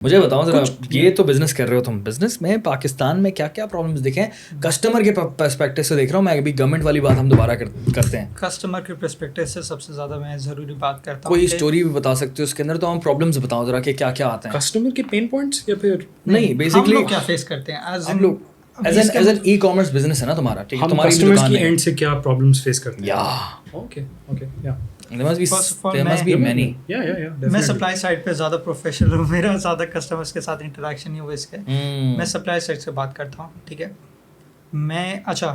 मुझे बताओ जरा, ये तो बिजनेस कर रहे हो तुम, बिजनेस में पाकिस्तान में क्या क्या प्रॉब्लम्स दिखे हैं कस्टमर के पर्सपेक्टिव से? देख रहा हूँ मैं, अभी गवर्नमेंट वाली बात हम दोबारा करते हैं। कस्टमर के पर्सपेक्टिव से सबसे ज़्यादा मैं ज़रूरी बात करता हूँ। कोई स्टोरी भी बता सकते हो उसके अंदर, तो हम प्रॉब्लम्स बताओ जरा कि क्या क्या आते हैं कस्टमर के पेन पॉइंट्स या फिर नहीं बेसिकली हम लोग क्या फेस करते हैं हम लोग as an e commerce business है ना तुम्हारा, ठीक है? हम तुम्हारी कस्टमर्स दुकान की है एंड से क्या प्रॉब्लम्स फेस करते हैं। या ओके या there must be First of all, there must be many मैं सप्लाई साइड पे ज़्यादा प्रोफेशनल हूँ, मेरा ज़्यादा कस्टमर्स के साथ इंटरेक्शन नहीं हुआ इसके। मैं सप्लाई साइड से बात करता हूँ, ठीक है? मैं अच्छा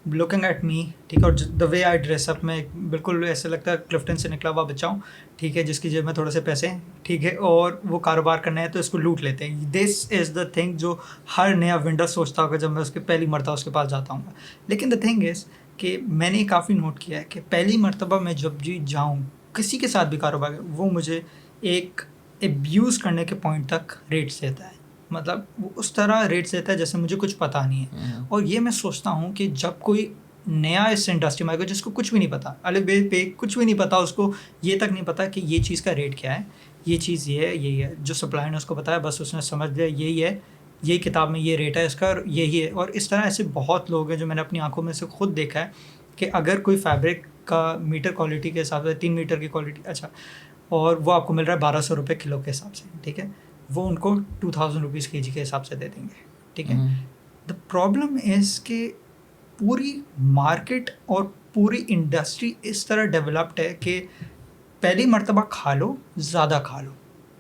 लुकिंग एट मी, ठीक है, और the way I dress up, मैं बिल्कुल ऐसे लगता है क्लिफ्टन से निकला हुआ बच्चा हूँ, ठीक है, जिसकी जेब में थोड़े से पैसे हैं, ठीक है, और वो कारोबार करना है तो इसको लूट लेते हैं। दिस इज़ द थिंग जो हर नया वेंडर सोचता होगा जब मैं उसके पहली मरतबा उसके पास जाता हूँ। लेकिन द थिंग इज़ कि मैंने काफ़ी नोट किया है कि पहली मरतबा मैं जब भी जाऊँ किसी के साथ भी कारोबार, वो मुझे एक एब्यूज़ करने के पॉइंट तक रेट्स देता है। मतलब वो उस तरह रेट्स देता है जैसे मुझे कुछ पता नहीं है। और ये मैं सोचता हूँ कि जब कोई नया इस इंडस्ट्री में आएगा जिसको कुछ भी नहीं पता, अले बे पे कुछ भी नहीं पता, उसको ये तक नहीं पता कि ये चीज़ का रेट क्या है, ये चीज़ ये है, यही है, जो सप्लायर ने उसको बताया बस उसने समझ लिया यही है, यही किताब में ये रेट है इसका और यही है। और इस तरह ऐसे बहुत लोग हैं जो मैंने अपनी आंखों में से खुद देखा है कि अगर कोई फैब्रिक का मीटर क्वालिटी के हिसाब से 3 मीटर की क्वालिटी अच्छा, और वो आपको मिल रहा है 1200 रुपये किलो के हिसाब से, ठीक है, वो उनको 2000 रुपीज़ के जी के हिसाब से दे देंगे, ठीक है। द प्रॉब्लम इज़ कि पूरी मार्केट और पूरी इंडस्ट्री इस तरह डेवलप्ड है कि पहली मर्तबा खा लो, ज़्यादा खा लो।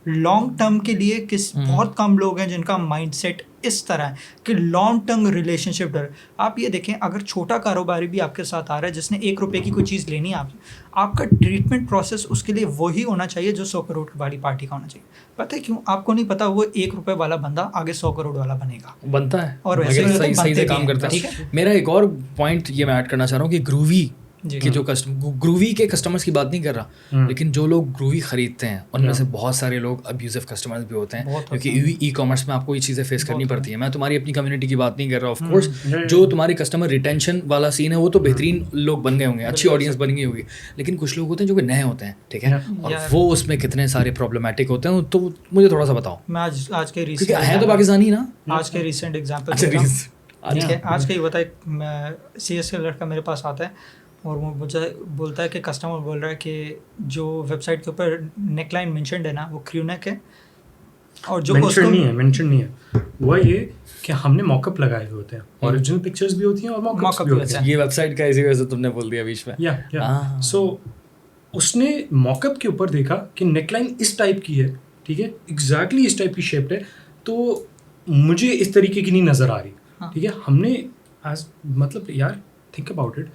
लॉन्ग टर्म के लिए बहुत कम लोग हैं जिनका माइंडसेट इस तरह है कि लॉन्ग टर्म रिलेशनशिप डर। आप ये देखें, अगर छोटा कारोबारी भी आपके साथ आ रहा है जिसने 1 रुपये की कोई चीज़ लेनी है आपसे, आपका ट्रीटमेंट प्रोसेस उसके लिए वही होना चाहिए जो 100 करोड़ वाली पार्टी का होना चाहिए। पता है क्यों? आपको नहीं पता वो 1 रुपये वाला बंदा आगे 100 करोड़ वाला बनेगा, बनता है और वैसे सही से काम करता है। मेरा एक और पॉइंट ये मैं ऐड करना चाह रहा हूँ कि ग्रूवी कि जो ग्रूवी के कस्टमर्स की बात नहीं कर रहा, लेकिन जो लोग ग्रूवी खरीदते हैं उनमें से बहुत सारे लोग अब्यूजिव कस्टमर्स भी होते हैं, क्योंकि ई कॉमर्स में आपको ये चीज़ें फेस करनी पड़ती है। मैं तुम्हारी अपनी कम्युनिटी की बात नहीं कर रहा, ऑफ कोर्स जो तुम्हारी कस्टमर रिटेंशन वाला सीन है वो तो बेहतरीन लोग बन गए होंगे, अच्छी ऑडियंस बन गई होगी, लेकिन कुछ लोग होते हैं जो कि नए होते हैं, ठीक है, और वो उसमें कितने सारे प्रॉब्लमैटिक होते हैं, तो मुझे थोड़ा सा बताओ। मैं आज के क्योंकि है तो पाकिस्तानी ना, आज के रिसेंट एग्जाम्पल आज का ही बताए, CS का लड़का मेरे पास आता है और वो मुझे बोलता है कि कस्टमर बोल रहा है कि जो वेबसाइट के ऊपर नेकलाइन मेंशन्ड है ना वो क्रूनेक है, और जो मेंशन नहीं है वो ये कि हमने मॉकअप लगाए हुए होते हैं, ओरिजिनल पिक्चर्स भी होती हैं और मॉकअप्स भी होते हैं। ये वेबसाइट का इसी वजह से तुमने बोल दिया बीच में। या सो उसने मॉकअप के ऊपर देखा कि नेकलाइन इस टाइप की है, ठीक है, एग्जैक्टली इस टाइप की शेप है, तो मुझे इस तरीके की नहीं नज़र आ रही, ठीक है। हमने मतलब यार थिंक अबाउट इट,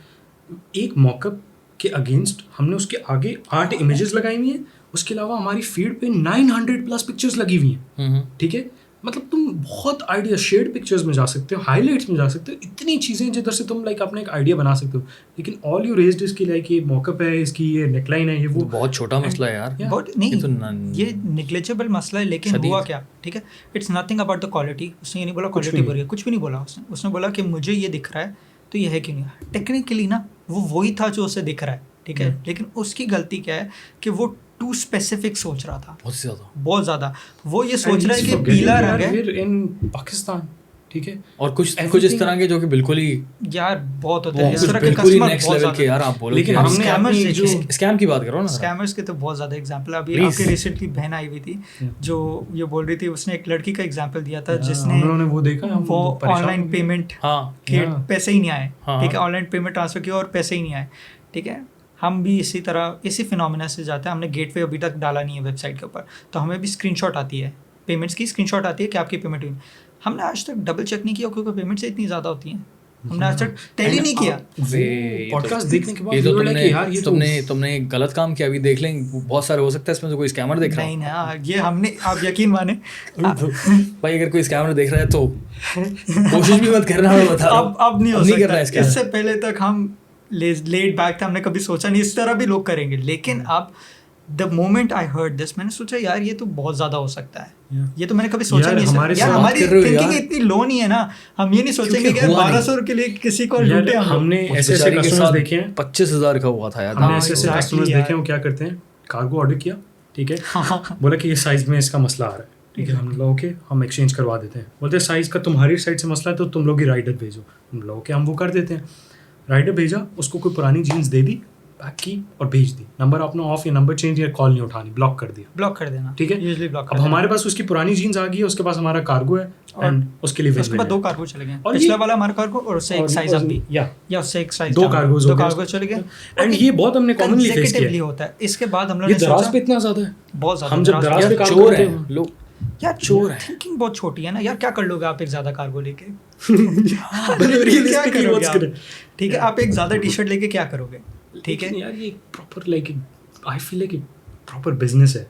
एक मॉकअप के अगेंस्ट हमने उसके आगे 8 इमेजेस लगाई हुई हैं, उसके अलावा हमारी फीड पे 900+ पिक्चर्स लगी हुई हैं, ठीक है। मतलब तुम बहुत आइडिया शेड पिक्चर्स में जा सकते हो, हाईलाइट्स में जा सकते हो, इतनी चीज़ें जिधर से तुम लाइक अपना एक आइडिया बना सकते हो, लेकिन ऑल यू रेज्ड इसकी लाइक ये मॉकअप है, इसकी ये नेकलाइन है, ये वो बहुत छोटा मसला है यार, बहुत नहीं, ये निग्लेजेबल मसला है। लेकिन हुआ क्या, ठीक है, it's nothing about the quality. उसने ये नहीं बोला क्वालिटी बुरी है, कुछ भी नहीं बोला उसने बोला कि मुझे ये दिख रहा है तो ये है कि नहीं। टेक्निकली ना वो वही था जो उसे दिख रहा है, ठीक है, लेकिन उसकी गलती क्या है कि वो टू स्पेसिफिक सोच रहा था, बहुत ज़्यादा। वो ये सोच रहा है कि पीला रंग है इन पाकिस्तान, ठीक है, और कुछ इस तरह के जो कि बिल्कुल ही यार बहुत होते हैं इस तरह के बिल्कुल ही कस्टमर, नेक्स्ट लेवल के यार। आप बोलो लेकिन हमने जो स्कैम की बात करो ना, स्कैमर्स के तो बहुत ज़्यादा एग्जांपल। अभी आपके रिसेंटली बहन आई हुई थी जो ये बोल रही थी, उसने एक लड़की का एग्जांपल दिया था जिसने वो देखा, वो ऑनलाइन पेमेंट के पैसे ही नहीं आए, ठीक है, ऑनलाइन पेमेंट ट्रांसफर किया और पैसे ही नहीं आए, ठीक है। हम भी इसी तरह इसी फिनोमिना से जाते हैं। हमने गेटवे अभी तक डाला नहीं है वेबसाइट के ऊपर, तो हमें भी स्क्रीनशॉट आती है, पेमेंट्स की स्क्रीनशॉट आती है कि आपकी पेमेंट हुई। हमने आज तक डबल चेक नहीं किया क्योंकि पेमेंट से इतनी ज़्यादा होती हैं, हमने आज तक टैली नहीं किया। पॉडकास्ट देखने के बाद तुमने गलत काम किया। अभी देख लेंगे, बहुत सारे हो सकता है इसमें से कोई स्कैमर देख रहा है। नहीं ना, ये हमने, आप यकीन माने भाई अगर कोई स्कैमर देख रहा है तो कोशिश भी मत करना, मैं बता रहा हूं। अब नहीं हो सकता। इसके इससे पहले तक हम लेट बैक थे, हमने कभी सोचा नहीं इस तरह भी लोग करेंगे, लेकिन अब the moment I heard this मैंने सोचा यार ये तो बहुत ज़्यादा हो सकता है। ये तो मैंने कभी सोचा नहीं। यार हमारी थिंकिंग इतनी लो नहीं है ना, हम ये नहीं सोचेंगे कि 1200 के लिए किसी को लूटे। हमने ऐसे कस्टमर्स देखे हैं, 25,000 का हुआ था यार। हमने ऐसे कस्टमर्स देखे हैं, वो क्या करते हैं, कार्गो ऑर्डर किया, ठीक है, बोला कि ये साइज में इसका मसला आ रहा है, ठीक है, हमने बोला ओके हम एक्सचेंज करवा देते हैं। बोलते साइज़ का तुम्हारी साइड से मसला है तो तुम लोग ही राइडर भेजो। हम बोला ओके हम वो कर देते हैं। राइडर भेजा, उसको कोई पुरानी जीन्स दे दी, पैक की और भेज दी। नंबर अपना ऑफ या नंबर चेंज या कॉल नहीं उठानी, ब्लॉक कर दिया, ब्लॉक कर देना, ठीक है। यूजुअली ब्लॉक कर अब हमारे पास उसकी पुरानी जीन्स आ गई है, उसके पास हमारा कार्गो है एंड उसके लिए उसके बाद 2 कार्गो चले गए, और पिछला वाला हमारा कार्गो और उससे एक साइज अप भी, या उससे एक साइज 2 कार्गो चले गए। एंड ये बहुत हमने कॉमनली फेस किया है। होता है। इसके बाद हम लोग ये दराज पे इतना ज्यादा है, बहुत ज्यादा। हम जब दराज पे काम चोर करते है हैं लोग यार, चोर है। थिंकिंग बहुत छोटी है ना यार, क्या कर लोगे आप एक ज्यादा कार्गो लेके? रियलिस्टिकली व्हाट्स गोना, ठीक है, आप एक ज्यादा टी-शर्ट लेके क्या करोगे? ठीक है यार, ये proper like I feel like proper business है।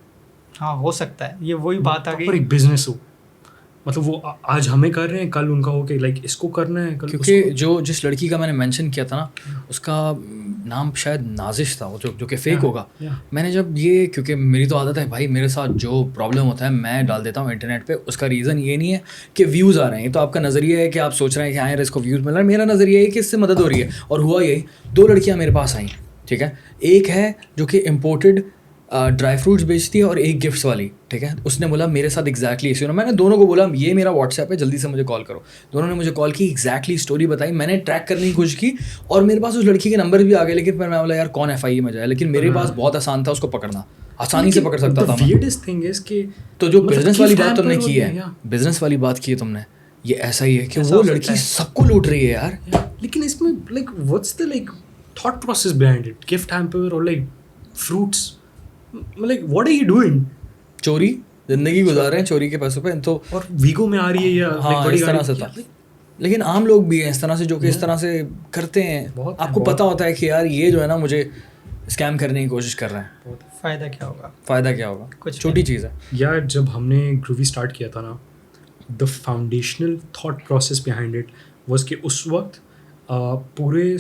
हाँ, हो सकता है, ये वही बात आ गई, प्रॉपर एक बिजनेस हो, मतलब वो आज हमें कर रहे हैं, कल उनका हो के लाइक इसको करना है, कल क्योंकि जो जिस लड़की का मैंने मेंशन किया था ना, उसका नाम शायद नाजिश था, वो जो कि फेक होगा। मैंने जब ये, क्योंकि मेरी तो आदत है भाई, मेरे साथ जो प्रॉब्लम होता है मैं डाल देता हूँ इंटरनेट पे। उसका रीज़न ये नहीं है कि व्यूज़ आ रहे हैं, ये तो आपका नज़रिया है कि आप सोच रहे हैं कि हाँ यार इसको व्यूज़ मिल रहा है। मेरा नज़रिया है कि इससे मदद हो रही है। और हुआ यही, 2 लड़कियाँ मेरे पास आई, ठीक है। एक है जो कि इम्पोर्टेड ड्राई फ्रूट्स बेचती है और एक गिफ्ट्स वाली, ठीक है। उसने बोला मेरे साथ एग्जैक्टली इसी, मैंने दोनों को बोला ये मेरा व्हाट्सएप है, जल्दी से मुझे कॉल करो। दोनों ने मुझे कॉल की, एग्जैक्टली स्टोरी बताई, मैंने ट्रैक करने की कोशिश की और मेरे पास उस लड़की के नंबर भी आ गए। लेकिन फिर मैं बोला यार कौन FIA में जाए, लेकिन मेरे पास बहुत आसान था उसको पकड़ना, आसानी से पकड़ सकता था मैं। तो जो बिजनेस वाली बात तुमने की है, बिजनेस वाली बात की है तुमने, ये ऐसा ही है कि वो लड़की सबको लूट रही है यार। लेकिन इसमें like what's the like thought process behind it? Gift hamper और like fruits, like what are you doing? चोरी, जिंदगी गुजार रहे हैं चोरी के पैसों पे। तो और वीगो में आ रही है या हाँ, बड़ी इस तरह से था। लेकिन आम लोग भी हैं इस तरह से जो कि इस तरह से करते हैं। आपको पता होता है कि यार ये जो है ना मुझे स्कैम करने की कोशिश कर रहे हैं, फ़ायदा क्या होगा? फ़ायदा क्या होगा? कुछ छोटी चीज़ है यार। जब हमने ग्रूवी स्टार्ट किया था ना, the foundational thought process behind it was कि उस वक्त पूरे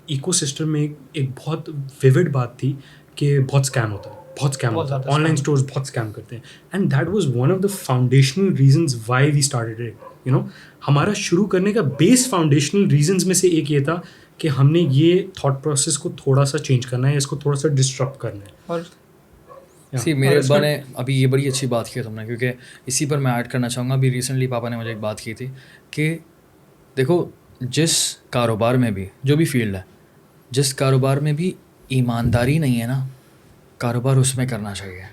इकोसिस्टम में एक बहुत विविड बात थी कि बहुत स्कैम होता है, बहुत स्कैम होता है, ऑनलाइन स्टोर्स बहुत स्कैम करते हैं। And that was one of the foundational reasons why we started it, you know. हमारा शुरू करने का बेस फाउंडेशनल रीजंस में से एक ये था कि हमने ये थॉट प्रोसेस को थोड़ा सा चेंज करना है, इसको थोड़ा सा डिस्टर्ब करना है। और मेरे अब्बा ने अभी ये बड़ी अच्छी बात की है तुमने, क्योंकि इसी पर मैं ऐड करना चाहूँगा। अभी रिसेंटली पापा ने मुझे एक बात की थी कि देखो जिस कारोबार में भी, जो भी फील्ड है, जिस कारोबार में भी ईमानदारी नहीं है ना, कारोबार उसमें करना चाहिए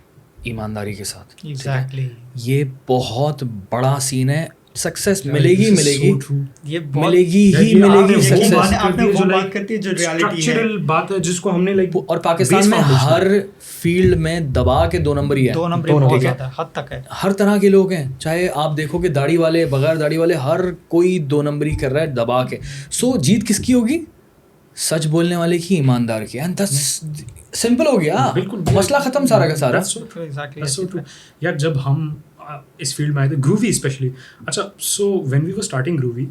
ईमानदारी के साथ। एग्जैक्टली, ये बहुत बड़ा सीन है। सक्सेस मिलेगी मिलेगी, ये मिलेगी ही मिलेगी सक्सेस। आपने वो बात करती है जो रियलिटी है, बात है जिसको हमने लाइक। और पाकिस्तान में हर फील्ड में दबा के 2 नंबर ही है, 2 नंबर बहुत ज़्यादा हद तक है। हर तरह के लोग हैं, चाहे आप देखो कि दाढ़ी वाले, बगैर दाढ़ी वाले, हर कोई 2 नंबर ही कर रहा है दबा के। सो जीत किसकी होगी? सच बोलने वाले की, ईमानदार की। एंड सिंपल हो गया, बिल्कुल मसला खत्म सारा का सारा। यार जब हम इस फील्ड में आए थे, ग्रूवी स्पेशली। अच्छा, so when we were starting Groovy,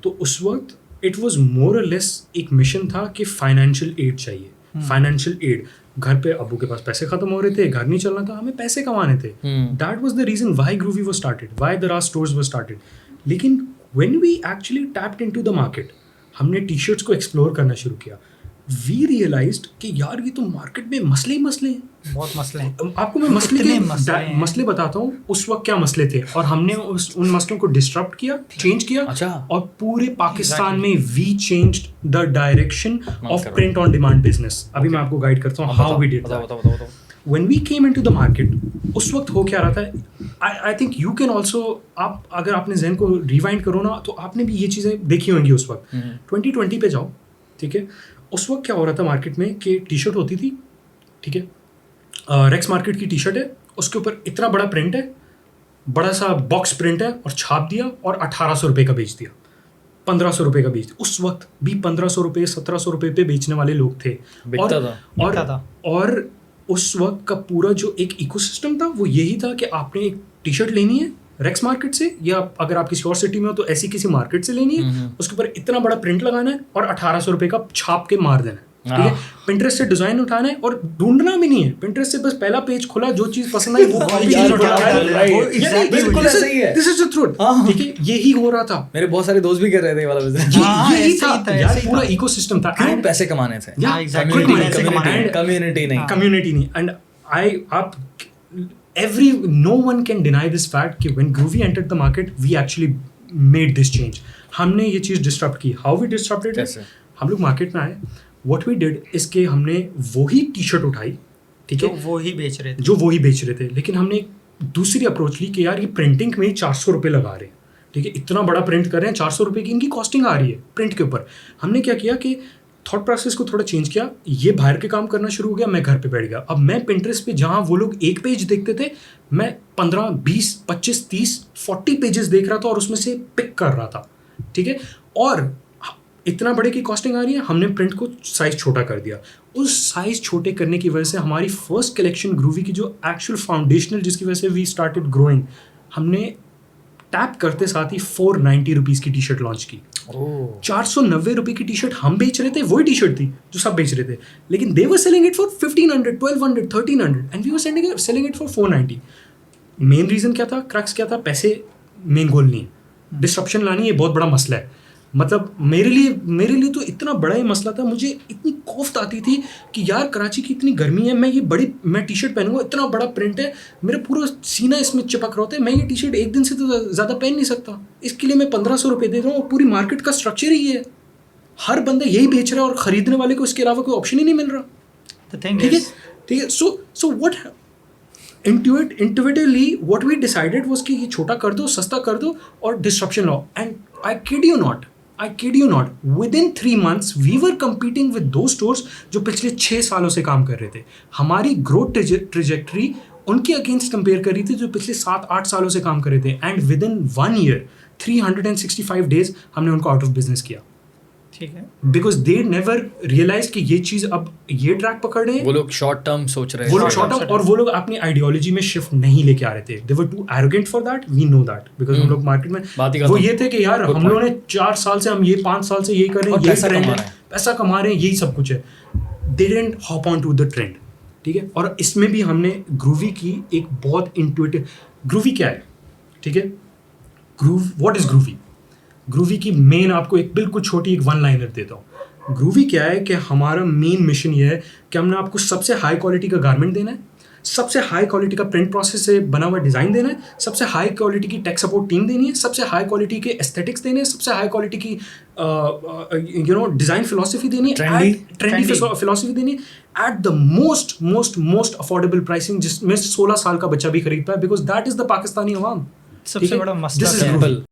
तो उस वक्त इट वाज मोर और लेस एक मिशन था कि फाइनेंशियल एड चाहिए, फाइनेंशियल एड। घर पे अब्बू के पास पैसे खत्म हो रहे थे, घर नहीं चल रहा था, हमें पैसे कमाने थे। That was the reason why Groovy was started, why Daraz stores were started. लेकिन when we actually tapped into the market, हमने टी-शर्ट्स को एक्सप्लोर करना शुरू किया, वी रियलाइज्ड कि यार ये तो मार्केट में मसले ही मसले हैं, बहुत मसले हैं। आपको मैं मसले बताता हूँ उस वक्त क्या मसले थे, और हमने उन मसलों को डिस्टर्ब किया, चेंज किया। अच्छा। और पूरे पाकिस्तान में we changed the direction of print on demand business. अभी मैं आपको गाइड करता हूँ how we did that. When we came into the market, उस वक्त हो क्या रहा था, I think you can also, आप अगर आपने ज़हन को रिवाइंड करो ना, तो आपने भी ये चीज़ें देखी होंगी उस वक्त। 2020 पे जाओ, ठीक है। उस वक्त क्या हो रहा था मार्केट में कि टी-शर्ट होती थी, ठीक है, रेक्स मार्केट की टी-शर्ट है, उसके ऊपर इतना बड़ा प्रिंट है, बड़ा सा बॉक्स प्रिंट है, और छाप दिया और 1800 रुपये का बेच दिया, 1500 रुपये का बेच दिया। उस वक्त भी 1500 रुपये 1700 रुपये पे बेचने वाले लोग थे। और उस वक्त का पूरा जो एक इकोसिस्टम था वो यही था कि आपने एक टी-शर्ट लेनी है रेक्स मार्केट से, या अगर आप किसी और सिटी में हो तो ऐसी किसी मार्केट से लेनी है, उसके ऊपर इतना बड़ा प्रिंट लगाना है और 1800 रुपये का छाप के मार देना है, ठीक है। पिंटरेस्ट से डिजाइन उठाना है और ढूंढना भी नहीं है, पिंटरेस्ट से बस पहला पेज खुला, जो चीज पसंद आई वो दिस इज द ट्रूथ, ठीक है। यही हो रहा था, मेरे बहुत सारे दोस्त भी कर रहे थे ये वाला बिजनेस। यही था यार, पूरा इकोसिस्टम था। क्यों? पैसे कमाने थे, कम्युनिटी कम्युनिटी नहीं। एंड आप no one can deny this fact कि when Groovy entered the market, we actually made this change. हमने ये चीज़ disrupt की. How we disrupted it? हम लोग मार्केट में आए. What we did इसके हमने वही टी-शर्ट उठाई, ठीक है, जो वही बेच रहे थे, लेकिन हमने दूसरी अप्रोच ली कि यार ये प्रिंटिंग में 400 रुपये लगा रहे हैं, ठीक है, इतना बड़ा प्रिंट कर रहे हैं, 400 रुपये की इनकी कॉस्टिंग आ रही है प्रिंट के ऊपर. हमने क्या किया कि थॉट प्रोसेस को थोड़ा चेंज किया. ये बाहर के काम करना शुरू हो गया, मैं घर पे बैठ गया. अब मैं पिंटरेस्ट पे जहाँ वो लोग एक पेज देखते थे, मैं 15, 20, 25, 30, 40 पेजेस देख रहा था और उसमें से पिक कर रहा था, ठीक है. और इतना बड़े की कॉस्टिंग आ रही है, हमने प्रिंट को साइज़ छोटा कर दिया. उस साइज़ छोटे करने की वजह से हमारी फर्स्ट कलेक्शन ग्रूवी की जो एक्चुअल फाउंडेशनल, जिसकी वजह से वी स्टार्टेड ग्रोइंग, हमने टैप करते साथ ही 490 रुपीज़ की टी शर्ट लॉन्च की. 490 रुपये की टी शर्ट हम बेच रहे थे, वही टी शर्ट थी जो सब बेच रहे थे, लेकिन they were selling it for 1500, 1200, 1300 and we were selling it for 490. Main reason क्या था, क्रक्स क्या था? पैसे मेन गोल नहीं है, डिस्ट्रप्शन लानी ये बहुत बड़ा मसला है. मतलब मेरे लिए तो इतना बड़ा ही मसला था. मुझे इतनी कोफ्त आती थी कि यार कराची की इतनी गर्मी है, मैं टी शर्ट पहनूंगा, इतना बड़ा प्रिंट है, मेरा पूरा सीना इसमें चिपक रहा होता है, मैं ये टी शर्ट एक दिन से तो ज़्यादा पहन नहीं सकता. इसके लिए मैं 1500 रुपये दे रहा हूँ और पूरी मार्केट का स्ट्रक्चर ही है, हर बंदा यही बेच रहा है और ख़रीदने वाले को इसके अलावा कोई ऑप्शन ही नहीं मिल रहा. ठीक है. So what intuitively what we decided was कि ये छोटा कर दो, सस्ता कर दो और डिस्ट्रप्शन लाओ. And I kid you not, within 3 months we were competing with those stores जो पिछले 6 सालों से काम कर रहे थे. हमारी ग्रोथ ट्रेजेक्टरी उनके अगेंस्ट कंपेयर कर रही थी जो पिछले 7-8 सालों से काम कर रहे थे. एंड विदिन 1 year 365 days हमने उनको आउट ऑफ बिजनेस किया. ठीक है, बिकॉज दे नेवर रियलाइज कि ये चीज़ अब ये ट्रैक पकड़ रहे हैं. वो लोग शॉर्ट टर्म सोच रहे हैं, और वो लोग अपनी आइडियोलॉजी में शिफ्ट नहीं लेके आ रहे थे. They were too arrogant for that, we know that, because हम लोग मार्केट में वो ये थे कि यार हम लोगों ने 4 साल से, हम ये 5 साल से यही कर रहे हैं, यही ट्रेंड है, पैसा कमा रहे हैं, यही सब कुछ है. They didn't hop on to the trend. ठीक है. और इसमें भी हमने ग्रूवी की एक बहुत इंट्यूटिव, ग्रूवी क्या है, ठीक है, व्हाट इज ग्रूवी. ग्रूवी की मेन, आपको एक बिल्कुल छोटी एक 1 लाइनर देता हूँ. ग्रूवी क्या है कि हमारा मेन मिशन ये है कि हमने आपको सबसे हाई क्वालिटी का गारमेंट देना है, सबसे हाई क्वालिटी का प्रिंट प्रोसेस से बना हुआ डिज़ाइन देना है, सबसे हाई क्वालिटी की टेक सपोर्ट टीम देनी है, सबसे हाई क्वालिटी के एस्थेटिक्स देने हैं, सबसे हाई क्वालिटी की डिज़ाइन फिलोसफी देनी है, ट्रेंडी फिलोसफी देनी है, at the most affordable pricing, जिसमें 16 साल का बच्चा भी खरीदता है, because that is the Pakistani अवाम. सबसे बड़ा मसला